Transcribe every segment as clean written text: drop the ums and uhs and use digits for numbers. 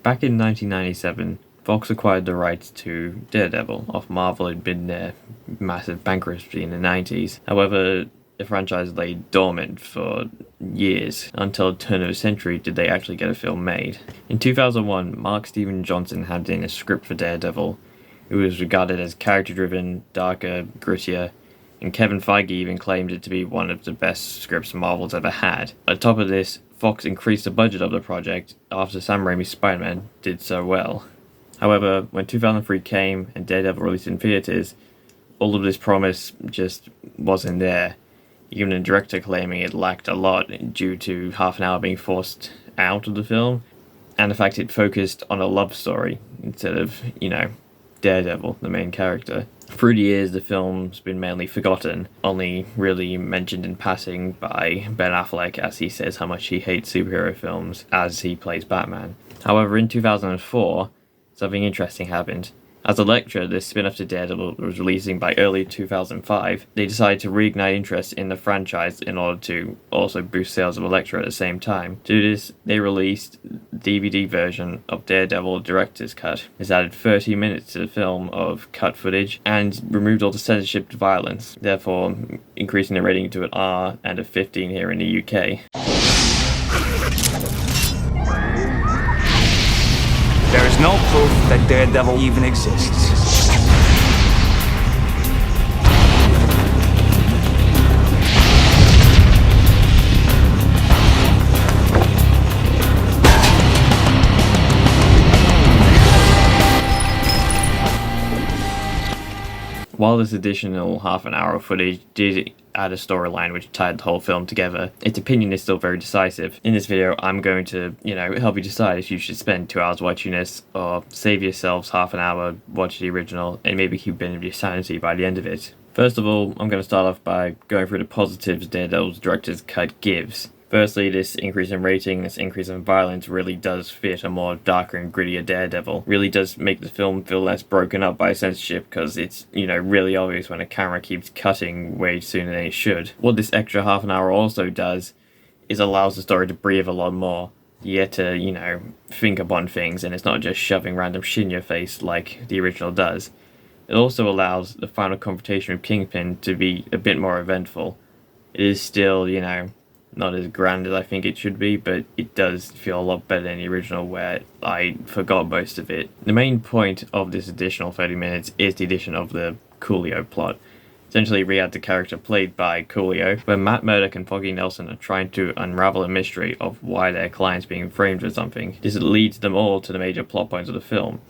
Back in 1997, Fox acquired the rights to Daredevil off Marvel. Had been their massive bankruptcy in the 90s. However, the franchise lay dormant for years. Until the turn of the century did they actually get a film made. In 2001, Mark Steven Johnson handed in a script for Daredevil. It was regarded as character-driven, darker, grittier, and Kevin Feige even claimed it to be one of the best scripts Marvel's ever had. On top of this, Fox increased the budget of the project after Sam Raimi's Spider-Man did so well. However, when 2003 came and Daredevil released in theaters, all of this promise just wasn't there, even the director claiming it lacked a lot due to half an hour being forced out of the film, and the fact it focused on a love story instead of, Daredevil, the main character. Through the years, the film's been mainly forgotten, only really mentioned in passing by Ben Affleck as he says how much he hates superhero films as he plays Batman. However, in 2004, something interesting happened. As Elektra, this spin-off to Daredevil, was releasing by early 2005, they decided to reignite interest in the franchise in order to also boost sales of Elektra at the same time. To do this, they released the DVD version of Daredevil Director's Cut. This added 30 minutes to the film of cut footage and removed all the censorship violence, therefore increasing the rating to an R and a 15 here in the UK. There is no proof that Daredevil even exists. While this additional half an hour of footage did add a storyline which tied the whole film together, its opinion is still very decisive. In this video, I'm going to, help you decide if you should spend 2 hours watching this, or save yourselves half an hour, watch the original, and maybe keep a bit of your sanity by the end of it. First of all, I'm going to start off by going through the positives Daredevil's director's cut gives. Firstly, this increase in rating, this increase in violence really does fit a more darker and grittier Daredevil. Really does make the film feel less broken up by censorship because it's, really obvious when a camera keeps cutting way sooner than it should. What this extra half an hour also does is allows the story to breathe a lot more. You get to, think upon things and it's not just shoving random shit in your face like the original does. It also allows the final confrontation with Kingpin to be a bit more eventful. It is still, not as grand as I think it should be, but it does feel a lot better than the original where I forgot most of it. The main point of this additional 30 minutes is the addition of the Coolio plot. Essentially, we had the character played by Coolio, where Matt Murdock and Foggy Nelson are trying to unravel a mystery of why their client's being framed for something. This leads them all to the major plot points of the film.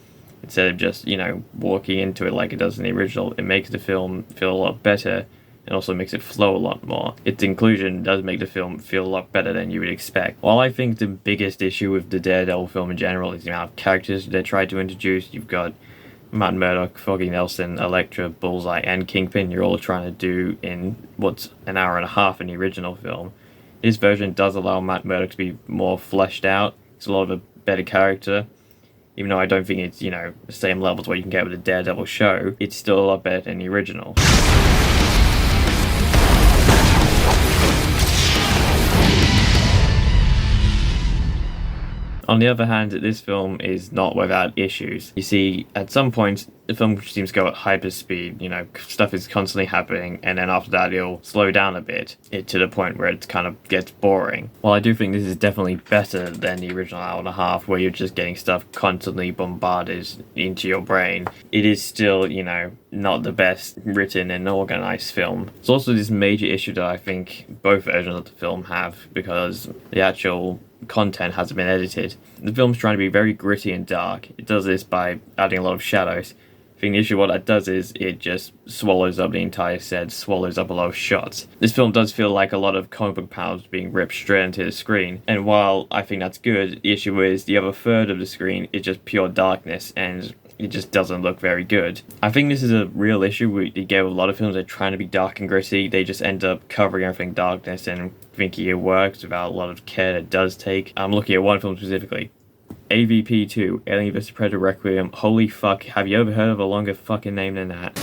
Instead of just, walking into it like it does in the original, it makes the film feel a lot better and also makes it flow a lot more. Its inclusion does make the film feel a lot better than you would expect. While I think the biggest issue with the Daredevil film in general is the amount of characters they tried to introduce. You've got Matt Murdock, Foggy Nelson, Elektra, Bullseye, and Kingpin. You're all trying to do in what's an hour and a half in the original film. This version does allow Matt Murdock to be more fleshed out. It's a lot of a better character. Even though I don't think it's, the same level as what you can get with the Daredevil show, it's still a lot better than the original. On the other hand, this film is not without issues. You see, at some points, the film seems to go at hyper speed, stuff is constantly happening, and then after that it'll slow down a bit, to the point where it kind of gets boring. While I do think this is definitely better than the original hour and a half, where you're just getting stuff constantly bombarded into your brain, it is still, not the best written and organized film. There's also this major issue that I think both versions of the film have, because the actual content hasn't been edited. The film's trying to be very gritty and dark. It does this by adding a lot of shadows. I think the issue what that does is it just swallows up the entire set, swallows up a lot of shots. This film does feel like a lot of comic book panels being ripped straight into the screen, and while I think that's good, the issue is the other third of the screen is just pure darkness and it just doesn't look very good. I think this is a real issue we get with a lot of films that are trying to be dark and gritty. They just end up covering everything darkness and thinking it works without a lot of care it does take. I'm looking at one film specifically. AVP 2, Alien vs. Predator Requiem. Holy fuck, have you ever heard of a longer fucking name than that?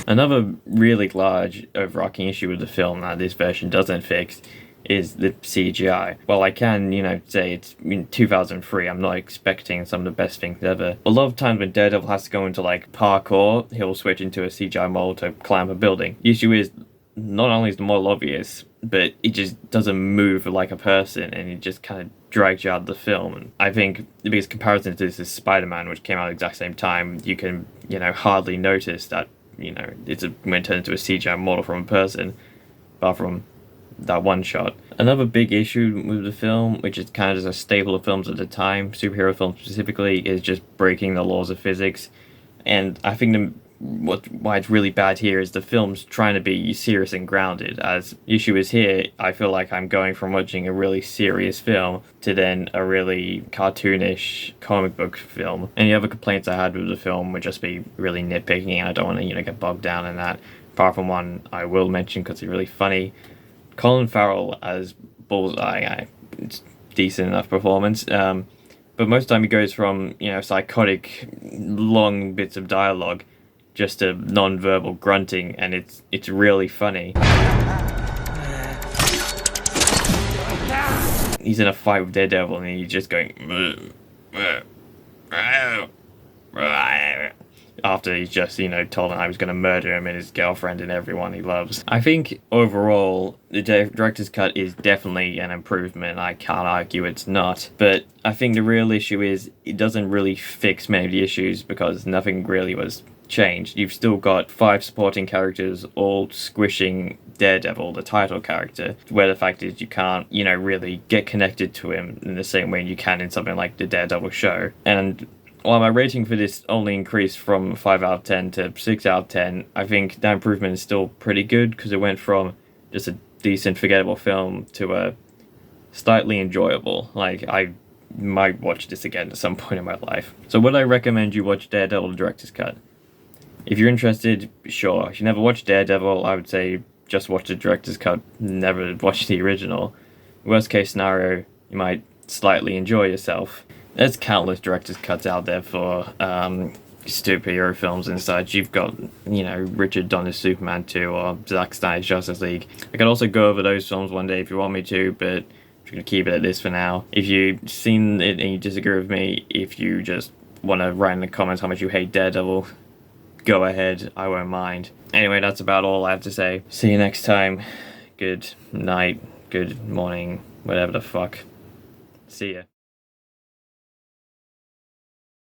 Another really large overarching issue with the film that this version doesn't fix is the CGI. While I can, say it's in 2003, I'm not expecting some of the best things ever. A lot of times when Daredevil has to go into like parkour, he'll switch into a CGI model to climb a building. The issue is, not only is the model obvious, but it just doesn't move like a person, and it just kind of drags you out of the film. And I think the biggest comparison to this is Spider-Man, which came out at the exact same time. You can, hardly notice that, it's when it turns into a CGI model from a person, apart from that one shot. Another big issue with the film, which is kind of just a staple of films at the time, superhero films specifically, is just breaking the laws of physics. And I think why it's really bad here is the film's trying to be serious and grounded. As the issue is here, I feel like I'm going from watching a really serious film to then a really cartoonish comic book film. Any other complaints I had with the film would just be really nitpicking, and I don't want to get bogged down in that. Apart from one I will mention because it's really funny. Colin Farrell as Bullseye, it's decent enough performance. But most of the time he goes from, psychotic, long bits of dialogue just to non-verbal grunting, and it's really funny. He's in a fight with Daredevil and he's just going after he's just, told him I was going to murder him and his girlfriend and everyone he loves. I think overall, the director's cut is definitely an improvement. I can't argue it's not. But I think the real issue is it doesn't really fix many of the issues because nothing really was changed. You've still got 5 supporting characters all squishing Daredevil, the title character, where the fact is you can't, really get connected to him in the same way you can in something like the Daredevil show. And while my rating for this only increased from 5 out of 10 to 6 out of 10, I think that improvement is still pretty good because it went from just a decent, forgettable film to a slightly enjoyable. Like, I might watch this again at some point in my life. So would I recommend you watch Daredevil the Director's Cut? If you're interested, sure. If you never watched Daredevil, I would say just watch the Director's Cut, never watch the original. Worst case scenario, you might slightly enjoy yourself. There's countless director's cuts out there for superhero films and such. You've got, Richard Donner's Superman 2 or Zack Snyder's Justice League. I could also go over those films one day if you want me to, but I'm just going to keep it at this for now. If you've seen it and you disagree with me, if you just want to write in the comments how much you hate Daredevil, go ahead, I won't mind. Anyway, that's about all I have to say. See you next time. Good night, good morning, whatever the fuck. See ya.